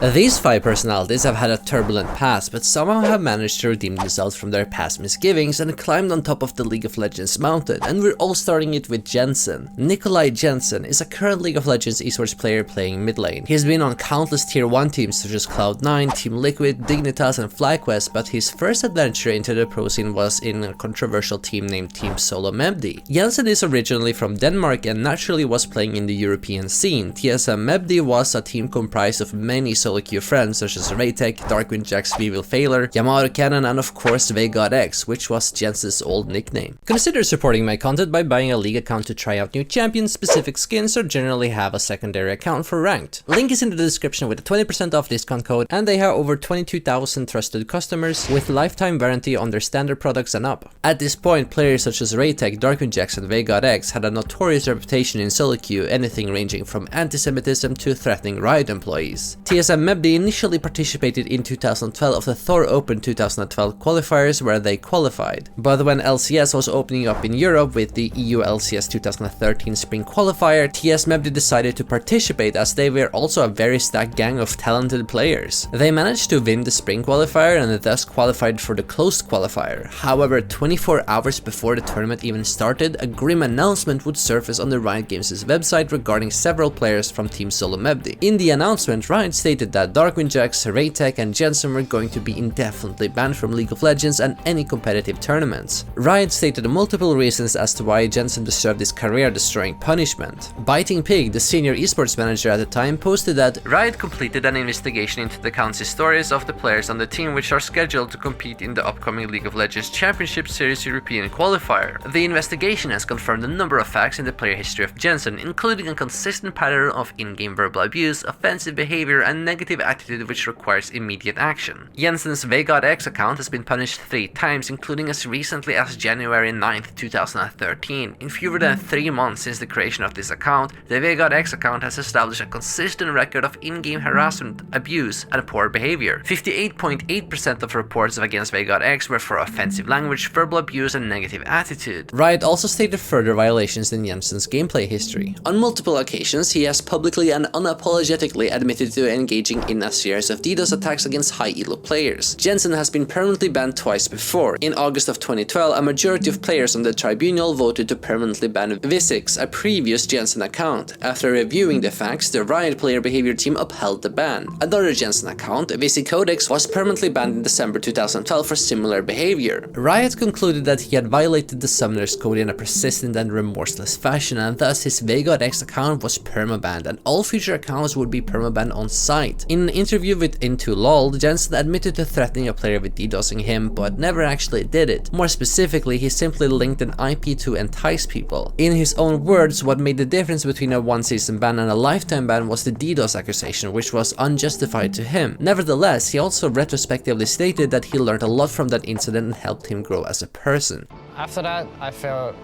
These 5 personalities have had a turbulent past, but somehow have managed to redeem themselves from their past misgivings and climbed on top of the League of Legends mountain, and we're all starting it with Jensen. Nikolai Jensen is a current League of Legends esports player playing mid lane. He's been on countless tier 1 teams such as Cloud9, Team Liquid, Dignitas and FlyQuest, but his first adventure into the pro scene was in a controversial team named Team Solo Mebdi. Jensen is originally from Denmark and naturally was playing in the European scene. TSM Mebdi was a team comprised of many solo queue friends such as Raytech, Darkwing Jax, Weevil Failer, Yamato Cannon and of course VGodX, which was Jensen's old nickname. Consider supporting my content by buying a league account to try out new champions, specific skins, or generally have a secondary account for ranked. Link is in the description with a 20% off discount code, and they have over 22,000 trusted customers with lifetime warranty on their standard products and up. At this point, players such as Raytech, Darkwing Jax and VGodX had a notorious reputation in solo queue, anything ranging from anti-Semitism to threatening Riot employees. TSM Mebdi initially participated in 2012 of the Thor Open 2012 qualifiers where they qualified, but when LCS was opening up in Europe with the EU LCS 2013 Spring Qualifier, TS Mebdi decided to participate as they were also a very stacked gang of talented players. They managed to win the Spring Qualifier and thus qualified for the Closed Qualifier. However, 24 hours before the tournament even started, a grim announcement would surface on the Riot Games' website regarding several players from Team Solo Mebdi. In the announcement, Riot stated that Darkwing Jax, Raytech and Jensen were going to be indefinitely banned from League of Legends and any competitive tournaments. Riot stated multiple reasons as to why Jensen deserved this career-destroying punishment. Biting Pig, the senior esports manager at the time, posted that Riot completed an investigation into the countless stories of the players on the team which are scheduled to compete in the upcoming League of Legends Championship Series European Qualifier. The investigation has confirmed a number of facts in the player history of Jensen, including a consistent pattern of in-game verbal abuse, offensive behavior and negative attitude which requires immediate action. Jensen's VGodX account has been punished 3 times, including as recently as January 9th, 2013. In fewer than 3 months since the creation of this account, the VGodX account has established a consistent record of in-game harassment, abuse, and poor behavior. 58.8% of reports against VGodX were for offensive language, verbal abuse, and negative attitude. Riot also stated further violations in Jensen's gameplay history. On multiple occasions, he has publicly and unapologetically admitted to engaging in a series of DDoS attacks against high elo players. Jensen has been permanently banned twice before. In August of 2012, a majority of players on the tribunal voted to permanently ban Visix, a previous Jensen account. After reviewing the facts, the Riot player behavior team upheld the ban. Another Jensen account, Visicodex, was permanently banned in December 2012 for similar behavior. Riot concluded that he had violated the Summoner's Code in a persistent and remorseless fashion, and thus his VGodX account was permabanned, and all future accounts would be permabanned on site. In an interview with Into LOL, Jensen admitted to threatening a player with DDoSing him, but never actually did it. More specifically, he simply linked an IP to entice people. In his own words, what made the difference between a 1-season ban and a lifetime ban was the DDoS accusation, which was unjustified to him. Nevertheless, he also retrospectively stated that he learned a lot from that incident and helped him grow as a person. After that, I felt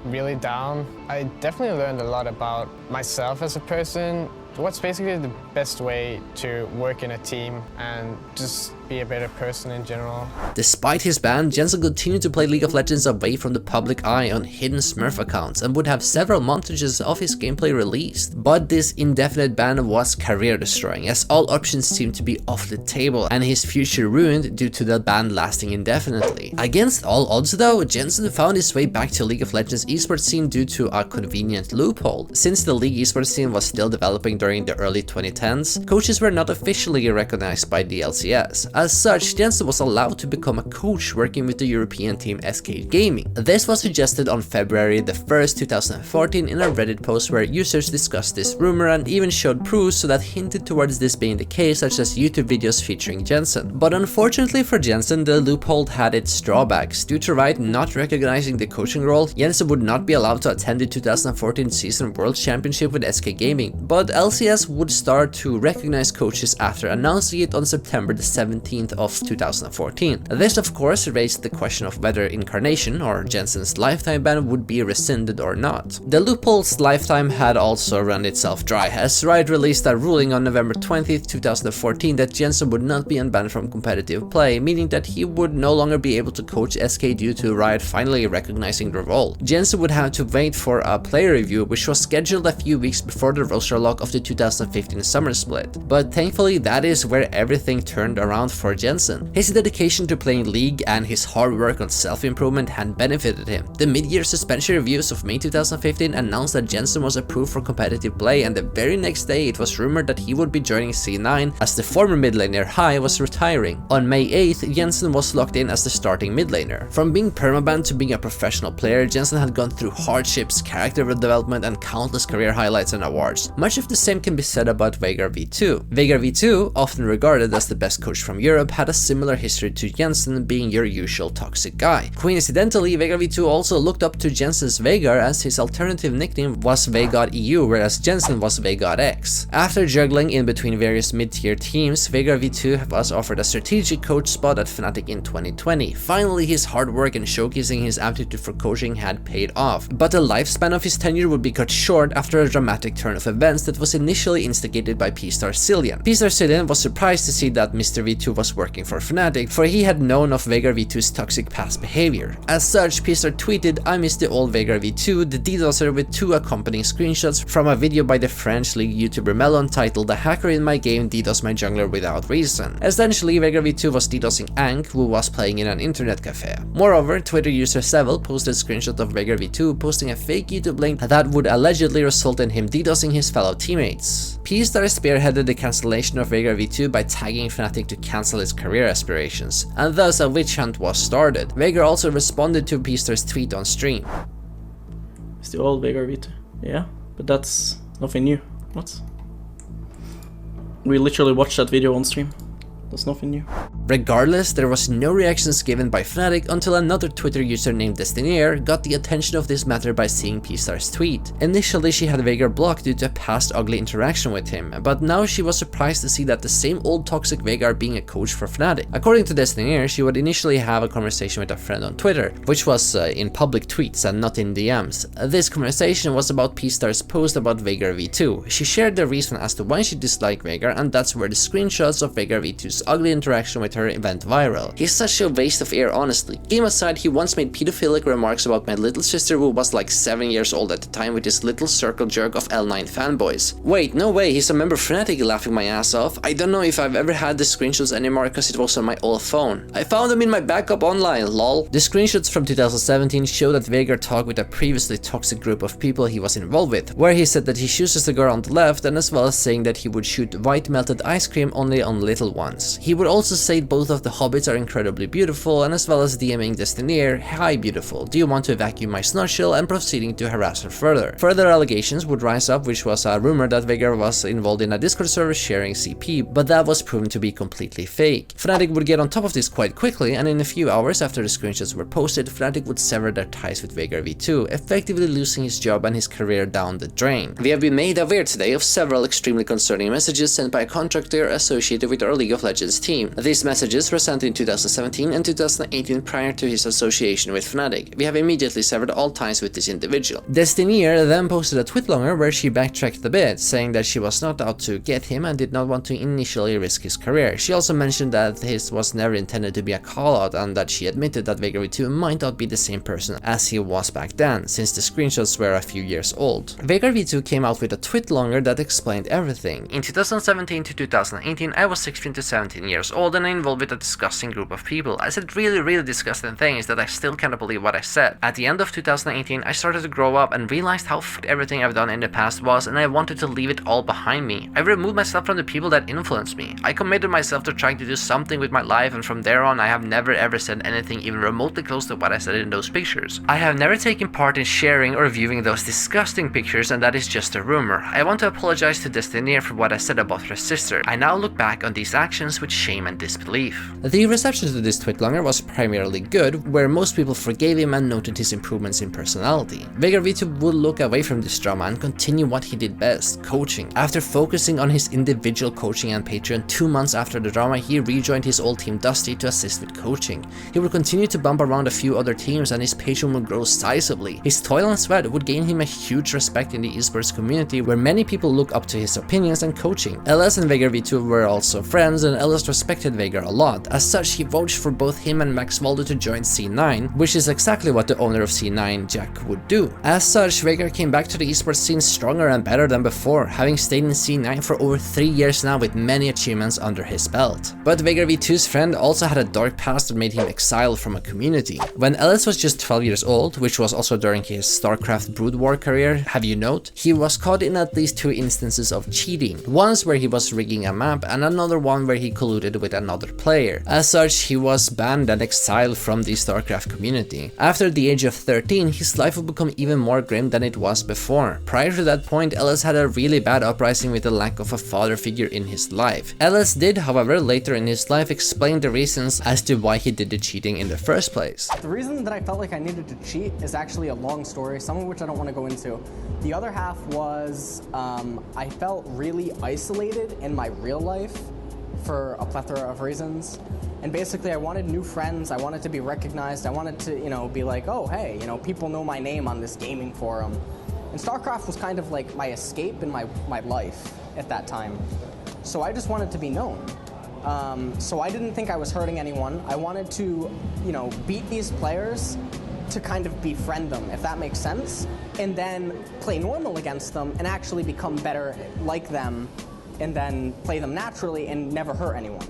really down. I definitely learned a lot about myself as a person. What's basically the best way to work in a team and just be a better person in general. Despite his ban, Jensen continued to play League of Legends away from the public eye on hidden Smurf accounts and would have several montages of his gameplay released. But this indefinite ban was career destroying, as all options seemed to be off the table and his future ruined due to the ban lasting indefinitely. Against all odds though, Jensen found his way back to League of Legends esports scene due to a convenient loophole. Since the League esports scene was still developing during the early 2010s, coaches were not officially recognized by the LCS. As such, Jensen was allowed to become a coach working with the European team SK Gaming. This was suggested on February the 1st, 2014 in a Reddit post where users discussed this rumor and even showed proofs that hinted towards this being the case, such as YouTube videos featuring Jensen. But unfortunately for Jensen, the loophole had its drawbacks. Due to Riot not recognizing the coaching role, Jensen would not be allowed to attend the 2014 season World Championship with SK Gaming, but LCS would start to recognize coaches after announcing it on September the 17th of 2014. This of course raised the question of whether Incarnation or Jensen's lifetime ban would be rescinded or not. The loophole's lifetime had also run itself dry, as Riot released a ruling on November 20th, 2014 that Jensen would not be unbanned from competitive play, meaning that he would no longer be able to coach SK due to Riot finally recognizing the role. Jensen would have to wait for a player review, which was scheduled a few weeks before the roster lock of the 2015 summer split. But thankfully that is where everything turned around for Jensen. His dedication to playing League and his hard work on self-improvement had benefited him. The mid-year suspension reviews of May 2015 announced that Jensen was approved for competitive play, and the very next day it was rumored that he would be joining C9 as the former mid laner Hai was retiring. On May 8th, Jensen was locked in as the starting mid laner. From being permabanned to being a professional player, Jensen had gone through hardships, character development, and countless career highlights and awards. Much of the same can be said about Veigar V2. Veigar V2, often regarded as the best coach from Europe, had a similar history to Jensen, being your usual toxic guy. Coincidentally, Veigar V2 also looked up to Jensen's Veigar, as his alternative nickname was Veigar EU, whereas Jensen was Veigar X. After juggling in between various mid-tier teams, Veigar V2 was offered a strategic coach spot at Fnatic in 2020. Finally, his hard work and showcasing his aptitude for coaching had paid off, but the lifespan of his tenure would be cut short after a dramatic turn of events that was initially instigated by P-Star Cillian. P-Star Cillian was surprised to see that Mr. V2 was working for Fnatic, for he had known of Veigar V2's toxic past behavior. As such, P-Star tweeted, "I miss the old Veigar V2, the DDoSer," with 2 accompanying screenshots from a video by the French League YouTuber Melon titled "The hacker in my game DDoS my jungler without reason." Essentially, Veigar V2 was DDoSing Ank, who was playing in an internet cafe. Moreover, Twitter user Seville posted a screenshot of Veigar V2 posting a fake YouTube link that would allegedly result in him DDoSing his fellow teammates. P-Star spearheaded the cancellation of Veigar V2 by tagging Fnatic to cancel his career aspirations, and thus a witch hunt was started. Veigar also responded to P-Star's tweet on stream. It's the old Veigar V2. Yeah, but that's nothing new. What? We literally watched that video on stream. That's nothing new. Regardless, there was no reactions given by Fnatic until another Twitter user named detderT got the attention of this matter by seeing P-Star's tweet. Initially, she had Veigar blocked due to a past ugly interaction with him, but now she was surprised to see that the same old toxic Veigar being a coach for Fnatic. According to detderT, she would initially have a conversation with a friend on Twitter, which was in public tweets and not in DMs. This conversation was about P-Star's post about Veigar V2. She shared the reason as to why she disliked Veigar, and that's where the screenshots of Veigar V2's ugly interaction with her went viral. He's such a waste of air, honestly. Game aside, he once made pedophilic remarks about my little sister, who was like 7 years old at the time, with his little circle jerk of L9 fanboys. Wait, no way, he's a member of Fnatic, laughing my ass off. I don't know if I've ever had the screenshots anymore because it was on my old phone. I found them in my backup online, lol. The screenshots from 2017 show that Veigar talked with a previously toxic group of people he was involved with, where he said that he chooses the girl on the left, and as well as saying that he would shoot white melted ice cream only on little ones. He would also say both of the hobbits are incredibly beautiful, and as well as DMing detderT, "Hi beautiful, do you want to vacuum my snuggle?" and proceeding to harass her further. Further allegations would rise up, which was a rumor that Veigar was involved in a Discord server sharing CP, but that was proven to be completely fake. Fnatic would get on top of this quite quickly, and in a few hours after the screenshots were posted, Fnatic would sever their ties with Veigar V2, effectively losing his job and his career down the drain. We have been made aware today of several extremely concerning messages sent by a contractor associated with our League of Legends team. These messages were sent in 2017 and 2018 prior to his association with Fnatic. We have immediately severed all ties with this individual. detderT then posted a tweet longer where she backtracked a bit, saying that she was not out to get him and did not want to initially risk his career. She also mentioned that his was never intended to be a call-out, and that she admitted that Veigar V2 might not be the same person as he was back then, since the screenshots were a few years old. Veigar V2 came out with a tweet longer that explained everything. In 2017 to 2018, I was 16 to 17 years old and involved with a disgusting group of people. I said really disgusting things that I still can't believe what I said. At the end of 2018, I started to grow up and realized how fucked everything I've done in the past was, and I wanted to leave it all behind me. I removed myself from the people that influenced me. I committed myself to trying to do something with my life, and from there on I have never ever said anything even remotely close to what I said in those pictures. I have never taken part in sharing or viewing those disgusting pictures, and that is just a rumor. I want to apologize to detderT for what I said about her sister. I now look back on these actions with shame and disbelief. The reception to this tweet longer was primarily good, where most people forgave him and noted his improvements in personality. Veigar V2 would look away from this drama and continue what he did best, coaching. After focusing on his individual coaching and Patreon 2 months after the drama, he rejoined his old team Dusty to assist with coaching. He would continue to bump around a few other teams, and his Patreon would grow sizably. His toil and sweat would gain him a huge respect in the esports community, where many people look up to his opinions and coaching. LS and Veigar V2 were also friends, and Ellis respected Veigar a lot. As such, he vouched for both him and Max Waldo to join C9, which is exactly what the owner of C9, Jack, would do. As such, Veigar came back to the esports scene stronger and better than before, having stayed in C9 for over 3 years now with many achievements under his belt. But Veigar V2's friend also had a dark past that made him exiled from a community. When Ellis was just 12 years old, which was also during his StarCraft Brood War career, have you note, he was caught in at least 2 instances of cheating. Once where he was rigging a map and another one where he colluded with another player. As such, he was banned and exiled from the StarCraft community. After the age of 13, his life would become even more grim than it was before. Prior to that point, Ellis had a really bad uprising with the lack of a father figure in his life. Ellis did, however, later in his life explain the reasons as to why he did the cheating in the first place. The reason that I felt like I needed to cheat is actually a long story, some of which I don't want to go into. The other half was I felt really isolated in my real life for a plethora of reasons. And basically I wanted new friends, I wanted to be recognized, I wanted to, be like, oh hey, people know my name on this gaming forum. And StarCraft was kind of like my escape in my life at that time. So I just wanted to be known. So I didn't think I was hurting anyone. I wanted to, beat these players to kind of befriend them, if that makes sense, and then play normal against them and actually become better like them, and then play them naturally and never hurt anyone.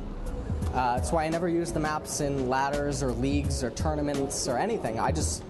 That's why I never used the maps in ladders or leagues or tournaments or anything. I just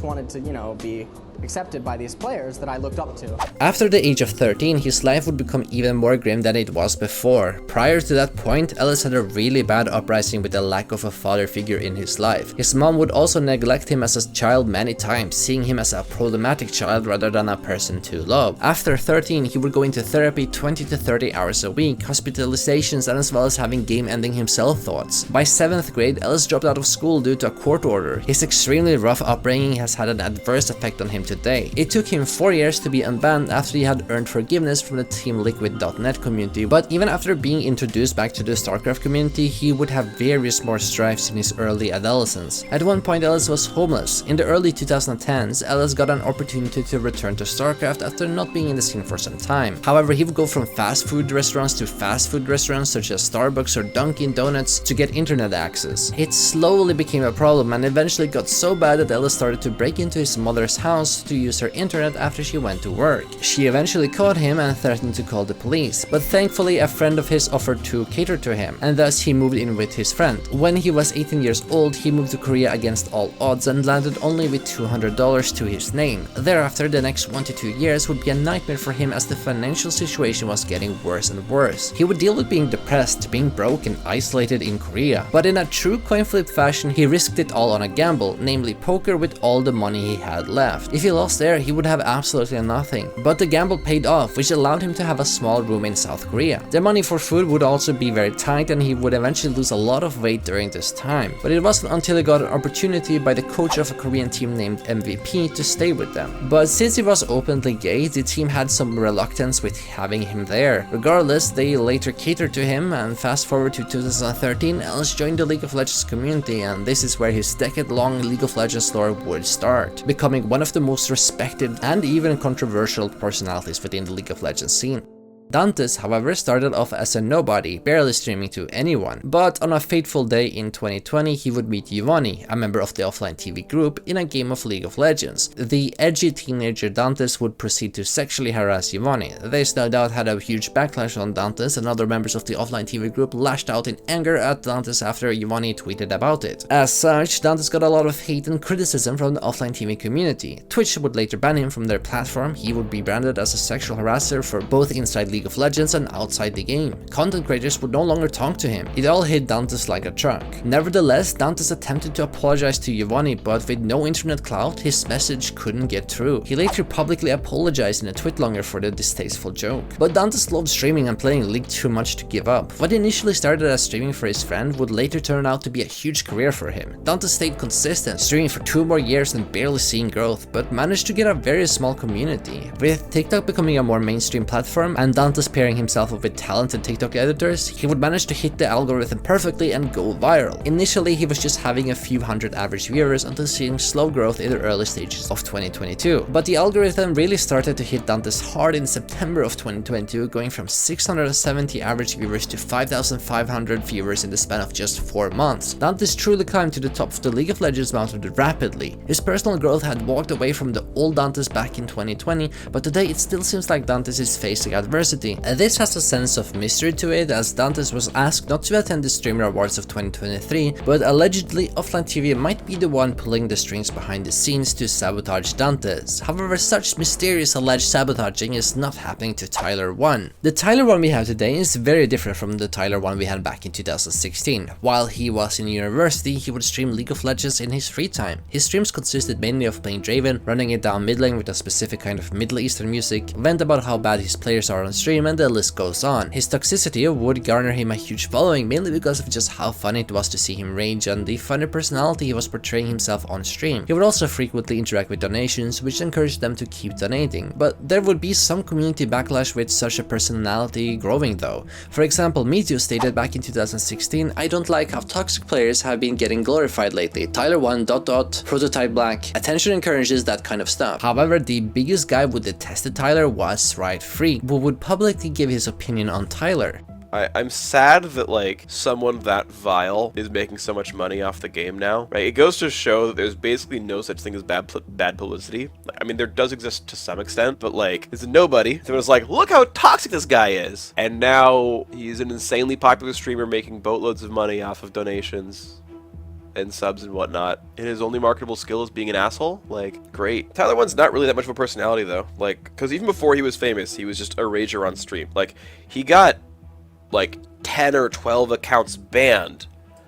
wanted to, be accepted by these players that I looked up to. After the age of 13, his life would become even more grim than it was before. Prior to that point, Ellis had a really bad uprising with the lack of a father figure in his life. His mom would also neglect him as a child many times, seeing him as a problematic child rather than a person to love. After 13, he would go into therapy 20 to 30 hours a week, hospitalizations, and as well as having game-ending himself thoughts. By 7th grade, Ellis dropped out of school due to a court order. His extremely rough upbringing has had an adverse effect on him today. It took him 4 years to be unbanned after he had earned forgiveness from the Team Liquid.net community, but even after being introduced back to the StarCraft community, he would have various more strifes in his early adolescence. At one point, Ellis was homeless. In the early 2010s, Ellis got an opportunity to return to StarCraft after not being in the scene for some time. However, he would go from fast food restaurants to fast food restaurants such as Starbucks or Dunkin' Donuts to get internet access. It slowly became a problem and eventually got so bad that Ellis started to break into his mother's house to use her internet after she went to work. She eventually caught him and threatened to call the police, but thankfully a friend of his offered to cater to him, and thus he moved in with his friend. When he was 18 years old, he moved to Korea against all odds and landed only with $200 to his name. Thereafter, the next 1 to 2 years would be a nightmare for him as the financial situation was getting worse and worse. He would deal with being depressed, being broke and isolated in Korea, but in a true coin flip fashion, he risked it all on a gamble, namely poker, with all the money he had left. If he lost there, he would have absolutely nothing. But the gamble paid off, which allowed him to have a small room in South Korea. The money for food would also be very tight and he would eventually lose a lot of weight during this time. But it wasn't until he got an opportunity by the coach of a Korean team named MVP to stay with them. But since he was openly gay, the team had some reluctance with having him there. Regardless, they later catered to him, and fast forward to 2013, Ellis joined the League of Legends community, and this is where his decade-long League of Legends lore would start, becoming one of the most respected and even controversial personalities within the League of Legends scene. Dantes, however, started off as a nobody, barely streaming to anyone, but on a fateful day in 2020 he would meet Giovanni, a member of the offline TV group, in a game of League of Legends. The edgy teenager Dantes would proceed to sexually harass Giovanni. This no doubt had a huge backlash on Dantes, and other members of the offline TV group lashed out in anger at Dantes after Giovanni tweeted about it. As such, Dantes got a lot of hate and criticism from the offline TV community. Twitch would later ban him from their platform. He would be branded as a sexual harasser for both inside League of Legends and outside the game. Content creators would no longer talk to him. It all hit Dantes like a truck. Nevertheless, Dantes attempted to apologize to Giovanni, but with no internet clout, his message couldn't get through. He later publicly apologized in a twitlonger for the distasteful joke. But Dantes loved streaming and playing League too much to give up. What initially started as streaming for his friend would later turn out to be a huge career for him. Dantes stayed consistent, streaming for 2 more years and barely seeing growth, but managed to get a very small community. With TikTok becoming a more mainstream platform and Dantes Dantes pairing himself up with talented TikTok editors, he would manage to hit the algorithm perfectly and go viral. Initially, he was just having a few hundred average viewers until seeing slow growth in the early stages of 2022. But the algorithm really started to hit Dantes hard in September of 2022, going from 670 average viewers to 5,500 viewers in the span of just 4 months. Dantes truly climbed to the top of the League of Legends mountain rapidly. His personal growth had walked away from the old Dantes back in 2020, but today it still seems like Dantes is facing adversity. This has a sense of mystery to it, as Dantes was asked not to attend the Streamer Awards of 2023, but allegedly Offline TV might be the one pulling the strings behind the scenes to sabotage Dantes. However, such mysterious alleged sabotaging is not happening to Tyler 1. The Tyler 1 we have today is very different from the Tyler 1 we had back in 2016. While he was in university, he would stream League of Legends in his free time. His streams consisted mainly of playing Draven, running it down mid lane with a specific kind of Middle Eastern music, vent about how bad his players are on stream, and the list goes on. His toxicity would garner him a huge following, mainly because of just how fun it was to see him rage and the funny personality he was portraying himself on stream. He would also frequently interact with donations, which encouraged them to keep donating, but there would be some community backlash with such a personality growing though. For example, Meteo stated back in 2016, "I don't like how toxic players have been getting glorified lately. Tyler 1... prototype black. Attention encourages that kind of stuff." However, the biggest guy who detested Tyler was Riot Freak, who would publicly give his opinion on Tyler. I'm sad that, like, someone that vile is making so much money off the game now, right? It goes to show that there's basically no such thing as bad publicity. I mean, there does exist to some extent, but, like, there's a nobody that was like, look how toxic this guy is! And now he's an insanely popular streamer making boatloads of money off of donations and subs and whatnot. And his only marketable skill is being an asshole? Like, great. Tyler 1's not really that much of a personality, though. Like, because even before he was famous, he was just a rager on stream. Like, he got like 10 or 12 accounts banned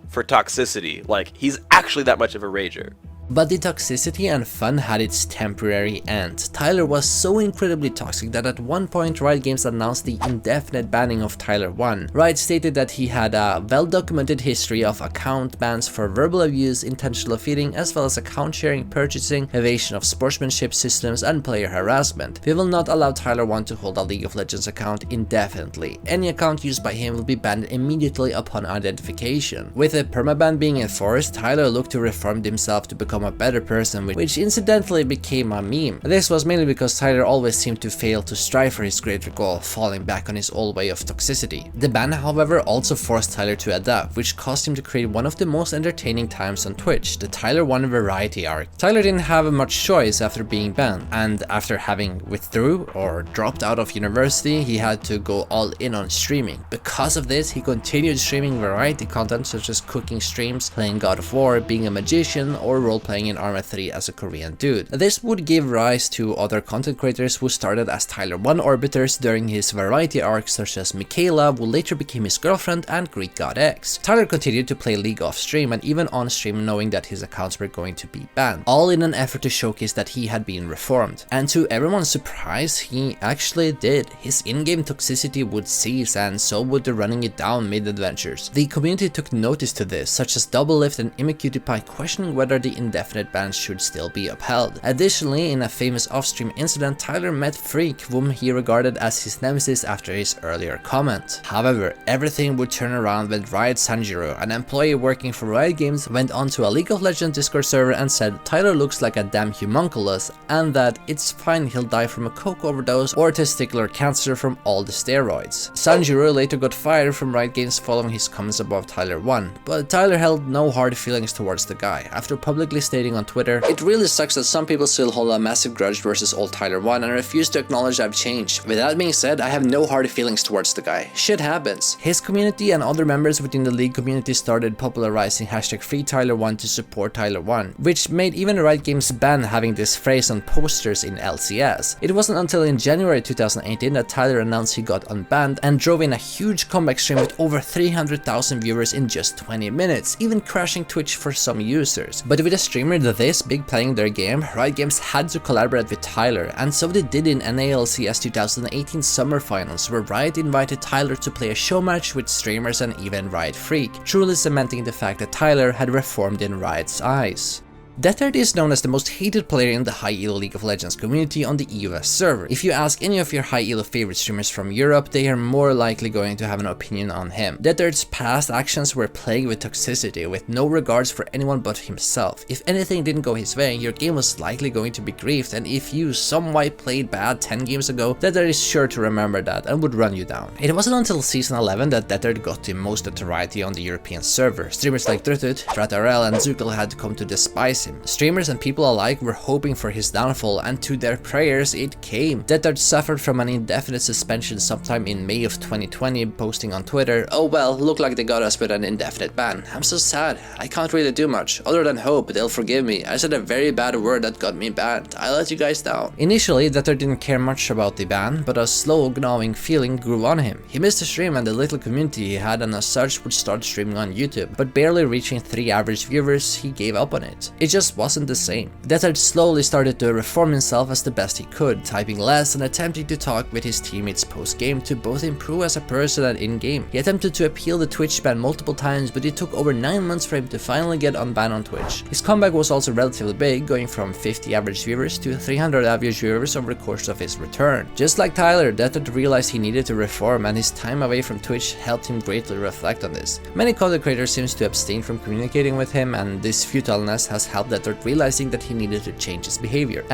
for toxicity. Like, he's actually that much of a rager. But the toxicity and fun had its temporary end. Tyler was so incredibly toxic that at one point Riot Games announced the indefinite banning of Tyler 1. Riot stated that he had a well-documented history of account bans for verbal abuse, intentional feeding, as well as account sharing, purchasing, evasion of sportsmanship systems, and player harassment. We will not allow Tyler 1 to hold a League of Legends account indefinitely. Any account used by him will be banned immediately upon identification. With a permaban being enforced, Tyler looked to reform himself to become a better person, which incidentally became a meme. This was mainly because Tyler always seemed to fail to strive for his greater goal, falling back on his old way of toxicity. The ban, however, also forced Tyler to adapt, which caused him to create one of the most entertaining times on Twitch, the Tyler 1 variety arc. Tyler didn't have much choice after being banned, and after having withdrew or dropped out of university, he had to go all in on streaming. Because of this, he continued streaming variety content such as cooking streams, playing God of War, being a magician, or role-playing in Arma 3 as a Korean dude. This would give rise to other content creators who started as Tyler 1 orbiters during his variety arcs, such as Michaela, who later became his girlfriend, and Greek God X. Tyler continued to play League off stream and even on stream, knowing that his accounts were going to be banned, all in an effort to showcase that he had been reformed. And to everyone's surprise, he actually did. His in-game toxicity would cease, and so would the running it down mid-adventures. The community took notice to this, such as Doublelift and ImmuCutiePie questioning whether the indefinite bans should still be upheld. Additionally, in a famous off-stream incident, Tyler met Freak, whom he regarded as his nemesis after his earlier comment. However, everything would turn around when Riot Sanjiro, an employee working for Riot Games, went onto a League of Legends Discord server and said Tyler looks like a damn homunculus, and that it's fine he'll die from a coke overdose or testicular cancer from all the steroids. Sanjiro later got fired from Riot Games following his comments about Tyler 1, but Tyler held no hard feelings towards the guy. After publicly stating on Twitter, "It really sucks that some people still hold a massive grudge versus old Tyler 1 and refuse to acknowledge I've changed. With that being said, I have no hard feelings towards the guy. Shit happens." His community and other members within the League community started popularizing #FreeTyler1 to support Tyler 1, which made even Riot Games ban having this phrase on posters in LCS. It wasn't until in January 2018 that Tyler announced he got unbanned and drove in a huge comeback stream with over 300,000 viewers in just 20 minutes, even crashing Twitch for some users. But with a streamer this big playing their game, Riot Games had to collaborate with Tyler, and so they did in NALCS 2018 Summer Finals, where Riot invited Tyler to play a show match with streamers and even Riot Freak, truly cementing the fact that Tyler had reformed in Riot's eyes. detderT is known as the most hated player in the high elo League of Legends community on the US server. If you ask any of your high elo favorite streamers from Europe, they are more likely going to have an opinion on him. detderT's past actions were plagued with toxicity, with no regards for anyone but himself. If anything didn't go his way, your game was likely going to be griefed, and if you somewhat played bad 10 games ago, detderT is sure to remember that and would run you down. It wasn't until season 11 that detderT got the most notoriety on the European server. Streamers like detderT, TratRL and Zukel had come to despise him. Streamers and people alike were hoping for his downfall, and to their prayers it came. detderT suffered from an indefinite suspension sometime in May of 2020, posting on Twitter, "Oh well, look like they got us with an indefinite ban. I'm so sad. I can't really do much, other than hope they'll forgive me. I said a very bad word that got me banned. I let you guys down." Initially, detderT didn't care much about the ban, but a slow gnawing feeling grew on him. He missed the stream and the little community he had, and as such would start streaming on YouTube, but barely reaching 3 average viewers, he gave up on it. It just wasn't the same. detderT slowly started to reform himself as the best he could, typing less and attempting to talk with his teammates post-game to both improve as a person and in-game. He attempted to appeal the Twitch ban multiple times, but it took over 9 months for him to finally get unbanned on Twitch. His comeback was also relatively big, going from 50 average viewers to 300 average viewers over the course of his return. Just like Tyler, detderT realized he needed to reform, and his time away from Twitch helped him greatly reflect on this. Many content creators seem to abstain from communicating with him, and this futileness has helped detderT realizing that he needed to change his behavior.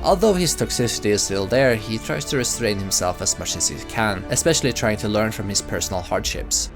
Although his toxicity is still there, he tries to restrain himself as much as he can, especially trying to learn from his personal hardships.